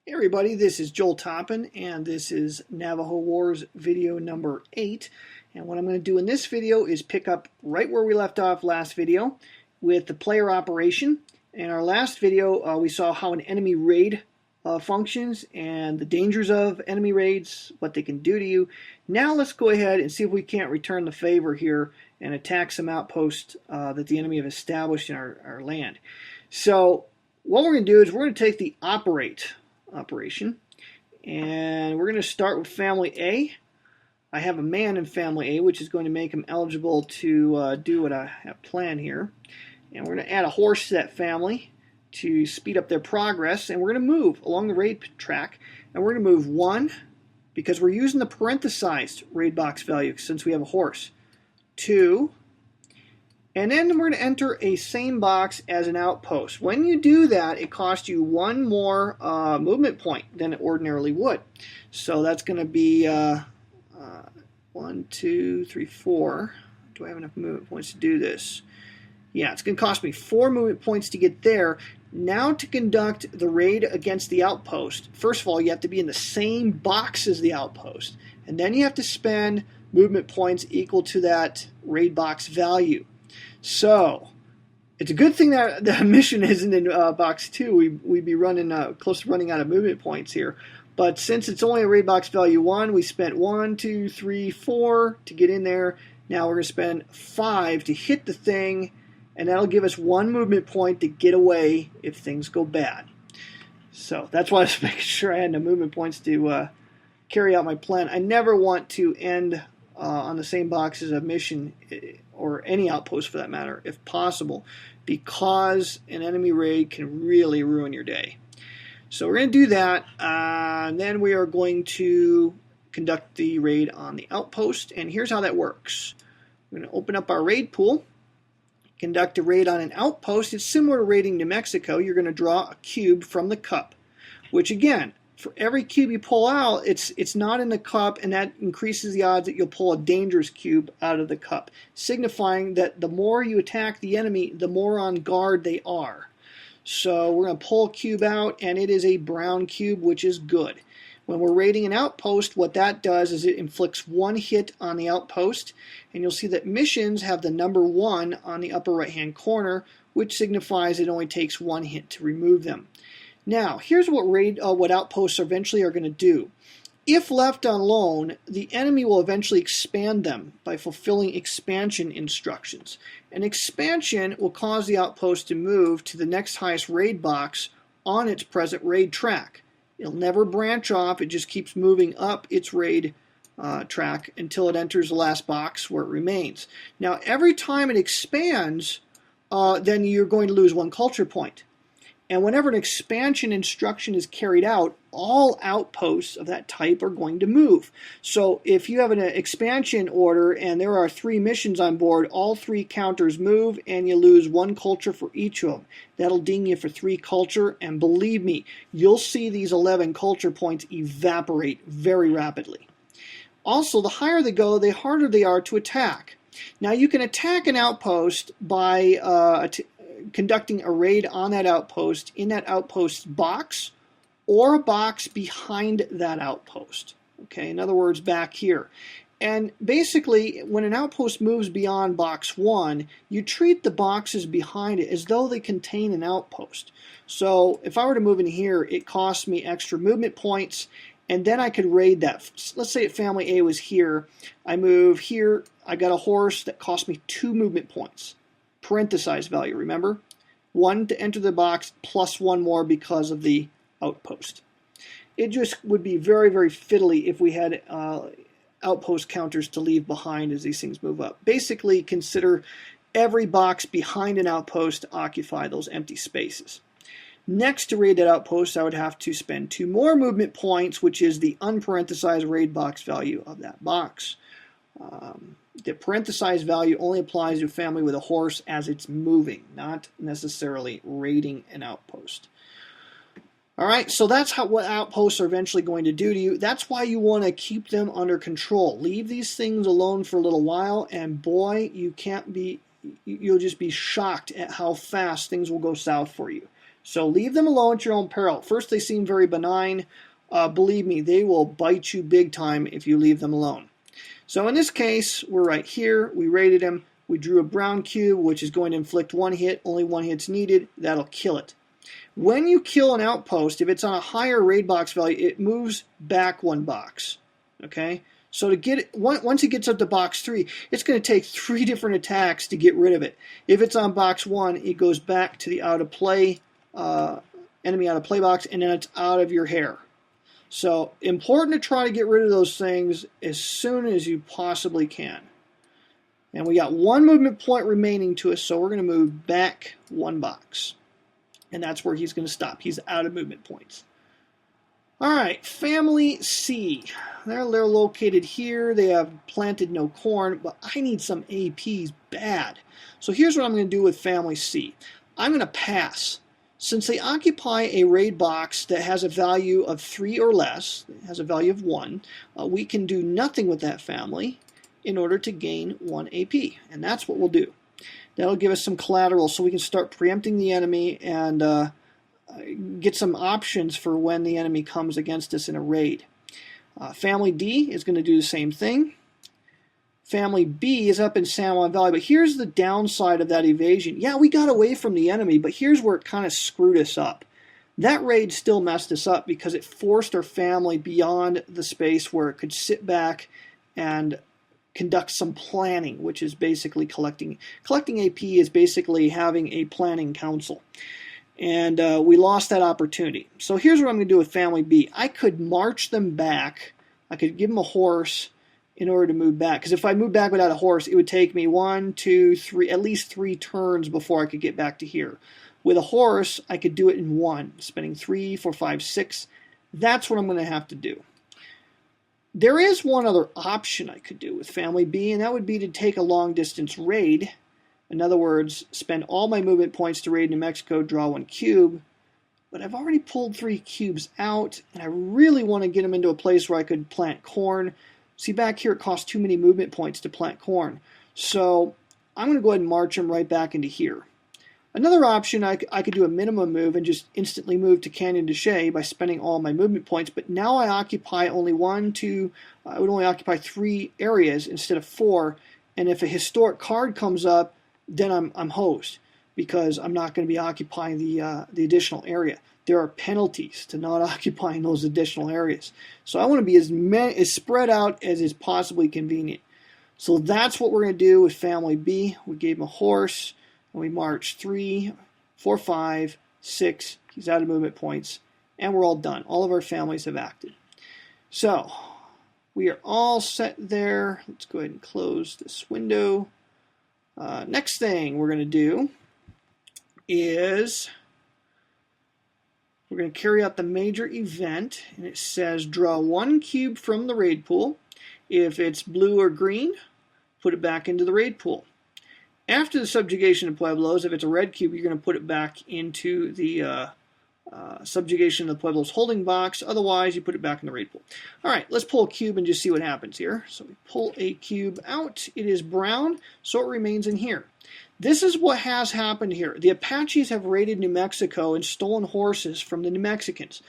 Hey everybody, this is Joel Toppin, and this is Navajo Wars video number 8. And what I'm going to do in this video is pick up right where we left off last video with the player operation. In our last video, we saw how an enemy raid functions and the dangers of enemy raids, what they can do to you. Now let's go ahead and see if we can't return the favor here and attack some outposts that the enemy have established in our land. So what we're going to do is we're going to take the operation, and we're going to start with family A. I have a man in family A, which is going to make him eligible to do what I have planned here. And we're going to add a horse to that family to speed up their progress, and we're going to move along the raid track, and we're going to move 1 because we're using the parenthesized raid box value since we have a horse. 2, and then we're going to enter a same box as an outpost. When you do that, it costs you 1 more movement point than it ordinarily would. So that's going to be 1, 2, 3, 4. Do I have enough movement points to do this? Yeah, it's going to cost me 4 movement points to get there. Now to conduct the raid against the outpost, first of all, you have to be in the same box as the outpost. And then you have to spend movement points equal to that raid box value. So it's a good thing that the mission isn't in box 2. We'd be running close to running out of movement points here. But since it's only a raid box value 1, we spent 1, 2, 3, 4 to get in there. Now we're going to spend 5 to hit the thing, and that'll give us 1 movement point to get away if things go bad. So that's why I was making sure I had enough movement points to carry out my plan. I never want to end on the same box as a mission, or any outpost for that matter, if possible, because an enemy raid can really ruin your day. So we're going to do that, and then we are going to conduct the raid on the outpost, and here's how that works. We're going to open up our raid pool, conduct a raid on an outpost. It's similar to raiding New Mexico. You're going to draw a cube from the cup, which again, for every cube you pull out, it's not in the cup, and that increases the odds that you'll pull a dangerous cube out of the cup, signifying that the more you attack the enemy, the more on guard they are. So we're going to pull a cube out, and it is a brown cube, which is good. When we're raiding an outpost, what that does is it inflicts 1 hit on the outpost, and you'll see that missions have the number 1 on the upper right-hand corner, which signifies it only takes 1 hit to remove them. Now, here's what outposts eventually are going to do. If left alone, the enemy will eventually expand them by fulfilling expansion instructions. An expansion will cause the outpost to move to the next highest raid box on its present raid track. It'll never branch off, it just keeps moving up its raid track until it enters the last box where it remains. Now, every time it expands, then you're going to lose 1 culture point. And whenever an expansion instruction is carried out, all outposts of that type are going to move. So if you have an expansion order and there are 3 missions on board, all 3 counters move and you lose 1 culture for each of them. That'll ding you for 3 culture, and believe me, you'll see these 11 culture points evaporate very rapidly. Also, the higher they go, the harder they are to attack. Now you can attack an outpost by conducting a raid on that outpost in that outpost's box or a box behind that outpost. Okay, in other words, back here. And basically, when an outpost moves beyond box 1, you treat the boxes behind it as though they contain an outpost. So if I were to move in here, it costs me extra movement points, and then I could raid that. Let's say family A was here. I move here, I got a horse that cost me 2 movement points. Parenthesized value, remember? 1 to enter the box plus 1 more because of the outpost. It just would be very, very fiddly if we had outpost counters to leave behind as these things move up. Basically, consider every box behind an outpost to occupy those empty spaces. Next to raid that outpost, I would have to spend 2 more movement points, which is the unparenthesized raid box value of that box. The parenthesized value only applies to a family with a horse as it's moving, not necessarily raiding an outpost. All right, so that's what outposts are eventually going to do to you. That's why you want to keep them under control. Leave these things alone for a little while, and boy, you'll just be shocked at how fast things will go south for you. So leave them alone at your own peril. First, they seem very benign. Believe me, they will bite you big time if you leave them alone. So in this case, we're right here. We raided him. We drew a brown cube, which is going to inflict 1 hit. Only 1 hit's needed. That'll kill it. When you kill an outpost, if it's on a higher raid box value, it moves back 1 box. Okay? So to get it, once it gets up to box 3, it's going to take 3 different attacks to get rid of it. If it's on box 1, it goes back to the out of play, enemy out of play box, and then it's out of your hair. So important to try to get rid of those things as soon as you possibly can. And we got 1 movement point remaining to us, so we're going to move back 1 box. And that's where he's going to stop. He's out of movement points. All right, Family C. They're located here. They have planted no corn, but I need some APs bad. So here's what I'm going to do with Family C. I'm going to pass. Since they occupy a raid box that has a value of 3 or less, it has a value of 1, we can do nothing with that family in order to gain 1 AP. And that's what we'll do. That'll give us some collateral so we can start preempting the enemy and get some options for when the enemy comes against us in a raid. Family D is going to do the same thing. Family B is up in San Juan Valley, but here's the downside of that evasion. Yeah, we got away from the enemy, but here's where it kind of screwed us up. That raid still messed us up because it forced our family beyond the space where it could sit back and conduct some planning, which is basically collecting. Collecting AP is basically having a planning council. And we lost that opportunity. So here's what I'm going to do with Family B. I could march them back. I could give them a horse in order to move back. Because if I moved back without a horse, it would take me 1, 2, 3, at least 3 turns before I could get back to here. With a horse, I could do it in 1, spending 3, 4, 5, 6. That's what I'm going to have to do. There is one other option I could do with Family B, and that would be to take a long-distance raid. In other words, spend all my movement points to raid New Mexico, draw 1 cube. But I've already pulled 3 cubes out, and I really want to get them into a place where I could plant corn. See, back here it costs too many movement points to plant corn. So I'm going to go ahead and march them right back into here. Another option, I could do a minimum move and just instantly move to Canyon de Chelly by spending all my movement points. But now I occupy only 1, 2, I would only occupy 3 areas instead of 4. And if a historic card comes up, then I'm hosed because I'm not going to be occupying the additional area. There are penalties to not occupying those additional areas. So I want to be as spread out as is possibly convenient. So that's what we're going to do with Family B. We gave him a horse, and we marched 3, 4, 5, 6. He's out of movement points, and we're all done. All of our families have acted. So we are all set there. Let's go ahead and close this window. Next thing we're going to do is we're going to carry out the major event, and it says draw 1 cube from the raid pool. If it's blue or green, put it back into the raid pool. After the subjugation of Pueblos, if it's a red cube, you're going to put it back into the subjugation of the Pueblos holding box. Otherwise, you put it back in the raid pool. All right, let's pull a cube and just see what happens here. So we pull a cube out. It is brown, so it remains in here. This is what has happened here. The Apaches have raided New Mexico and stolen horses from the New Mexicans.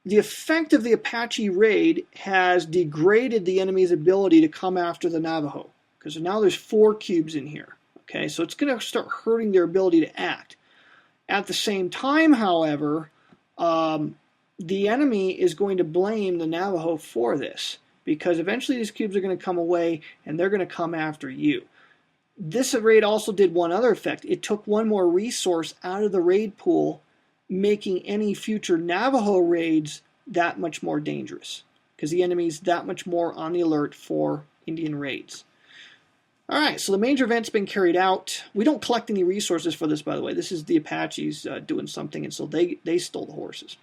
The effect of the Apache raid has degraded the enemy's ability to come after the Navajo, because now there's 4 cubes in here. Okay, so it's going to start hurting their ability to act. At the same time, however, the enemy is going to blame the Navajo for this, because eventually these cubes are going to come away and they're going to come after you. This raid also did one other effect. It took 1 more resource out of the raid pool, making any future Navajo raids that much more dangerous, because the enemy's that much more on the alert for Indian raids. All right, so the major event's been carried out. We don't collect any resources for this, by the way. This is the Apaches doing something, and so they stole the horses.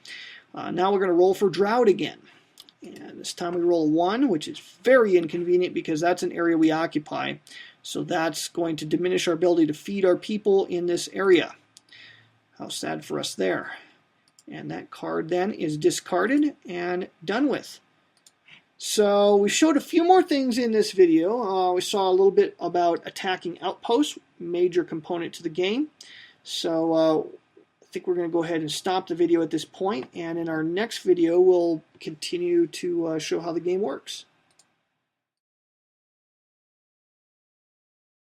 Now we're going to roll for drought again. And this time we roll a 1, which is very inconvenient because that's an area we occupy. So that's going to diminish our ability to feed our people in this area. How sad for us there. And that card then is discarded and done with. So we showed a few more things in this video. We saw a little bit about attacking outposts, major component to the game. So think we're going to go ahead and stop the video at this point, and in our next video we'll continue to show how the game works.